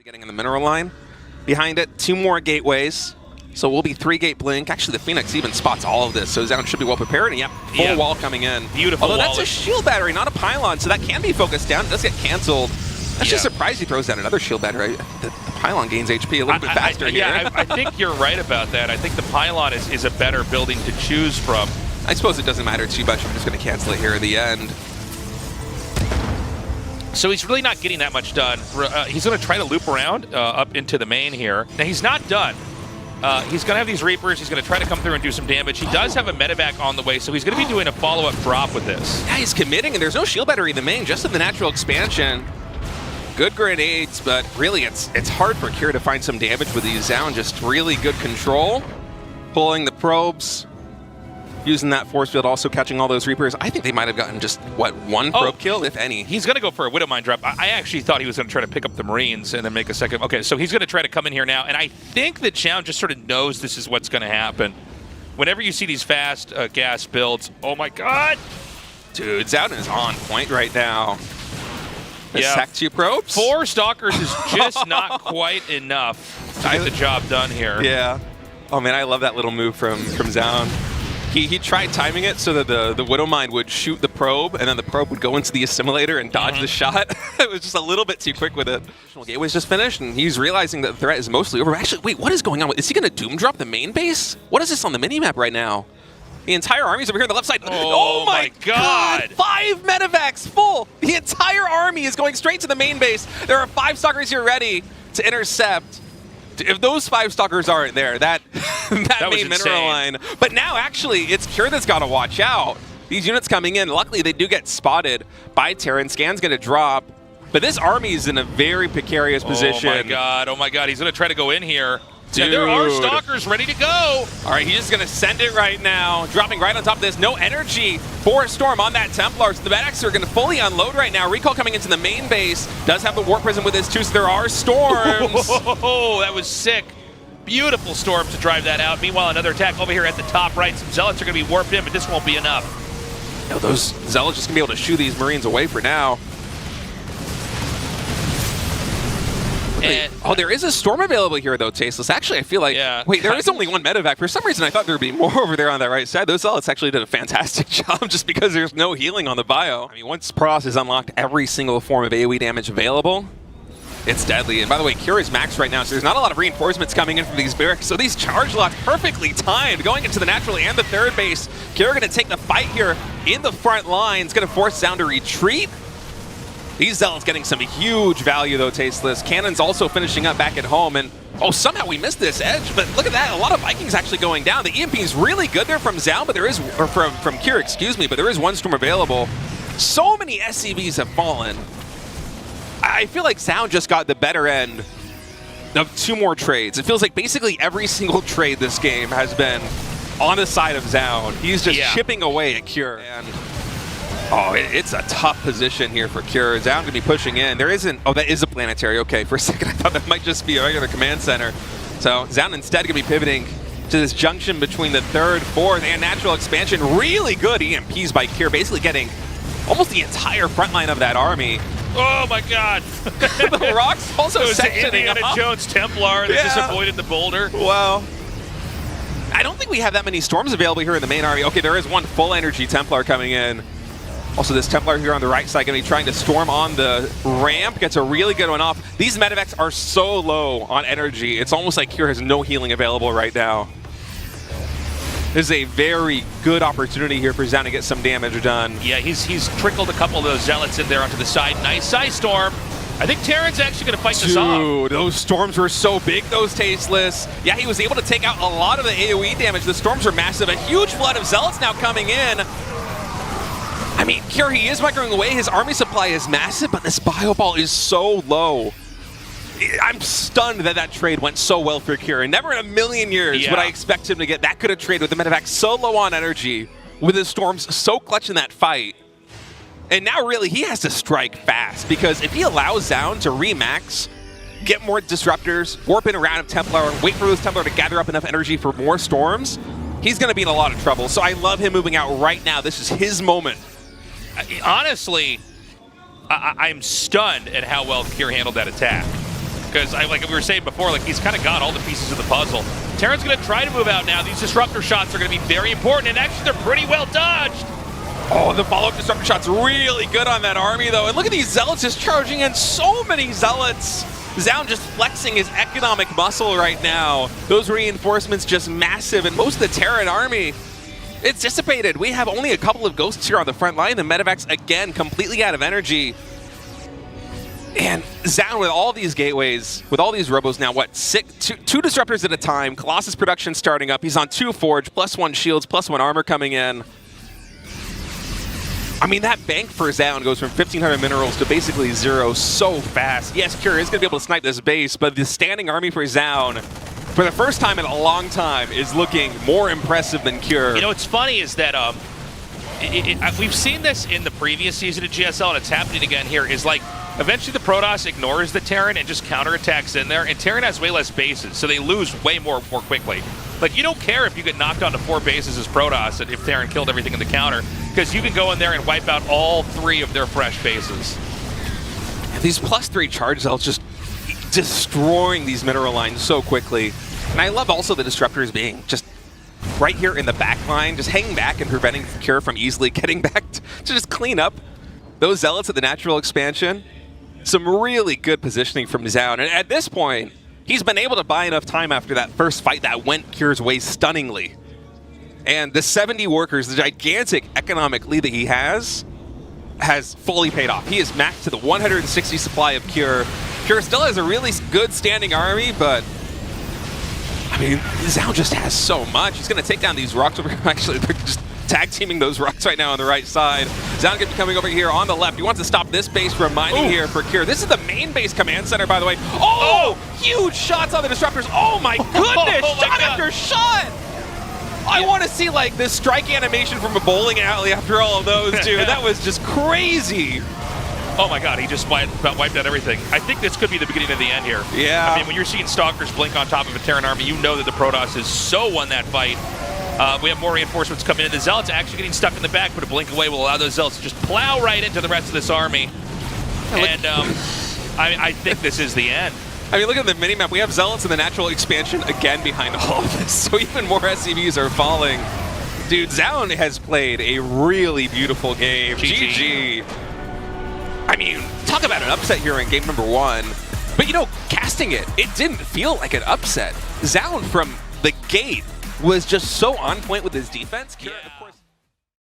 Getting in the mineral line. Behind it, 2 more gateways. So we'll be 3-gate blink. Actually, the Phoenix even spots all of this, so Zoun should be well prepared. And yep, full wall coming in. Beautiful. Although wall. that's a shield battery, not a pylon, so that can be focused down. It does get canceled. Actually surprised he throws down another shield battery. The pylon gains HP a little bit faster here. Yeah, I think you're right about that. I think the pylon is a better building to choose from. I suppose it doesn't matter too much. I'm just going to cancel it here in the end. So he's really not getting that much done. He's going to try to loop around up into the main here. Now, he's not done. He's going to have these Reapers. He's going to try to come through and do some damage. He does have a medevac on the way, so he's going to be doing a follow-up drop with this. Yeah, he's committing, and there's no shield battery in the main, just in the natural expansion. Good grenades, but really it's hard for Kira to find some damage with these. Zoun just really good control. Pulling the probes. Using that force field, also catching all those Reapers. I think they might have gotten just, what, 1 probe kill, if any. He's going to go for a Widow Mine drop. I actually thought he was going to try to pick up the Marines and then make a second. Okay, so he's going to try to come in here now, and I think that Zoun just sort of knows this is what's going to happen. Whenever you see these fast gas builds, oh my god! Dude, Zoun is on point right now. Sec 2 probes? 4 Stalkers is just not quite enough to get the job done here. Yeah. Oh man, I love that little move from Zoun. He tried timing it so that the Widow Mine would shoot the probe, and then the probe would go into the assimilator and dodge the shot. It was just a little bit too quick with it. Additional gateway's just finished, and he's realizing that the threat is mostly over. Actually, wait, what is going on? Is he going to Doom drop the main base? What is this on the minimap right now? The entire army's over here on the left side. Oh my god! 5 medevacs full! The entire army is going straight to the main base. There are 5 Stalkers here ready to intercept. If those 5 Stalkers aren't there, that main mineral line. But now, actually, it's Cure that's got to watch out. These units coming in, luckily, they do get spotted by Terran. Scan's going to drop. But this army is in a very precarious position. Oh my god, he's going to try to go in here. Dude. Yeah, there are Stalkers ready to go. All right, he's just going to send it right now. Dropping right on top of this. No energy for Storm on that Templar. So the Medevacs are going to fully unload right now. Recall coming into the main base. Does have the Warp Prism with this too, so there are Storms. Oh, that was sick. Beautiful Storm to drive that out. Meanwhile, another attack over here at the top right. Some Zealots are going to be warped in, but this won't be enough. No, those Zealots just going to be able to shoo these Marines away for now. Oh, there is a Storm available here, though, Tasteless. Actually, I feel like... Yeah. Wait, there is only 1 medevac. For some reason, I thought there would be more over there on that right side. Those Zealots actually did a fantastic job just because there's no healing on the bio. I mean, once Protoss has unlocked every single form of AoE damage available, it's deadly. And by the way, Cure is maxed right now, so there's not a lot of reinforcements coming in from these barracks. So these charge lots perfectly timed, going into the natural and the third base. Cure going to take the fight here in the front line. It's going to force Zoun to retreat. These Zealots getting some huge value, though, Tasteless. Cannon's also finishing up back at home, and oh, somehow we missed this edge, but look at that. A lot of Vikings actually going down. The EMP is really good there from Zoun, but there is, or from Kira, excuse me, but there is 1 Storm available. So many SCVs have fallen. I feel like Zoun just got the better end of 2 more trades. It feels like basically every single trade this game has been on the side of Zoun. He's just chipping away at Cure. And oh, it's a tough position here for Cure. Zoun going to be pushing in. There isn't... Oh, that is a planetary. Okay, for a second I thought that might just be a regular command center. So Zoun instead going to be pivoting to this junction between the 3rd, 4th, and natural expansion. Really good EMPs by Cure, basically getting almost the entire front line of that army. Oh my god! The rocks also sectioning Indiana off. Jones Templar that just avoided the boulder. Wow. I don't think we have that many Storms available here in the main army. Okay, there is 1 full energy Templar coming in. Also, this Templar here on the right side going to be trying to storm on the ramp. Gets a really good one off. These medevacs are so low on energy. It's almost like Cure has no healing available right now. This is a very good opportunity here for Zoun to get some damage done. Yeah, he's trickled a couple of those Zealots in there onto the side. Nice size Storm. I think Terran's actually going to fight this off. Dude, those Storms were so big, those Tasteless. Yeah, he was able to take out a lot of the AoE damage. The Storms are massive. A huge flood of Zealots now coming in. I mean, Cure, he is microing away. His army supply is massive, but this bio ball is so low. I'm stunned that that trade went so well for Cure. Never in a million years would I expect him to get that good a trade with the medevac so low on energy, with his Storms so clutch in that fight. And now really he has to strike fast, because if he allows Zoun to remax, get more disruptors, warp in around of Templar, and wait for those Templar to gather up enough energy for more Storms, he's going to be in a lot of trouble. So I love him moving out right now. This is his moment. Honestly, I'm stunned at how well Cure handled that attack. because like we were saying before, like he's kind of got all the pieces of the puzzle. Terran's going to try to move out now. These disruptor shots are going to be very important, and actually they're pretty well dodged. Oh, the follow-up disruptor shot's really good on that army, though. And look at these Zealots just charging in. So many Zealots. Zoun just flexing his economic muscle right now. Those reinforcements just massive, and most of the Terran army, it's dissipated. We have only a couple of ghosts here on the front line. The medevacs, again, completely out of energy. And Zoun with all these gateways, with all these robos now, what, two disruptors at a time. Colossus production starting up. He's on 2 Forge, +1 shields, +1 armor coming in. I mean, that bank for Zoun goes from 1,500 minerals to basically 0 so fast. Yes, Cure is going to be able to snipe this base, but the standing army for Zoun, for the first time in a long time, is looking more impressive than Cure. You know, what's funny is that we've seen this in the previous season of GSL, and it's happening again here, is like, eventually the Protoss ignores the Terran and just counterattacks in there, and Terran has way less bases, so they lose way more quickly. Like, you don't care if you get knocked onto 4 bases as Protoss and if Terran killed everything in the counter, because you can go in there and wipe out all 3 of their fresh bases. And these +3 charge cells just destroying these mineral lines so quickly. And I love also the disruptors being just right here in the back line, just hanging back and preventing Cure from easily getting back to just clean up those Zealots at the natural expansion. Some really good positioning from Zoun. And at this point, he's been able to buy enough time after that first fight that went Cure's way stunningly. And the 70 workers, the gigantic economic lead that he has fully paid off. He is maxed to the 160 supply of Cure. Cure still has a really good standing army, but I mean, Zoun just has so much. He's going to take down these rocks over here. Actually, they're just tag teaming those rocks right now on the right side. Zoun going to be coming over here on the left. He wants to stop this base from mining here for Cure. This is the main base command center, by the way. Oh! Huge shots on the disruptors. Oh my goodness! Shot after shot! I want to see like this strike animation from a bowling alley after all of those, dude. That was just crazy. Oh my god, he just wiped out everything. I think this could be the beginning of the end here. Yeah. I mean, when you're seeing Stalkers blink on top of a Terran army, you know that the Protoss has so won that fight. We have more reinforcements coming in. The Zealots actually getting stuck in the back, but a blink away will allow those Zealots to just plow right into the rest of this army. And I think this is the end. I mean, look at the minimap. We have Zealots in the natural expansion again behind all of this, so even more SCVs are falling. Dude, Zoun has played a really beautiful game. GG. I mean, talk about an upset here in game number 1. But, you know, casting it didn't feel like an upset. Zoun from the gate was just so on point with his defense. Yeah. Of course,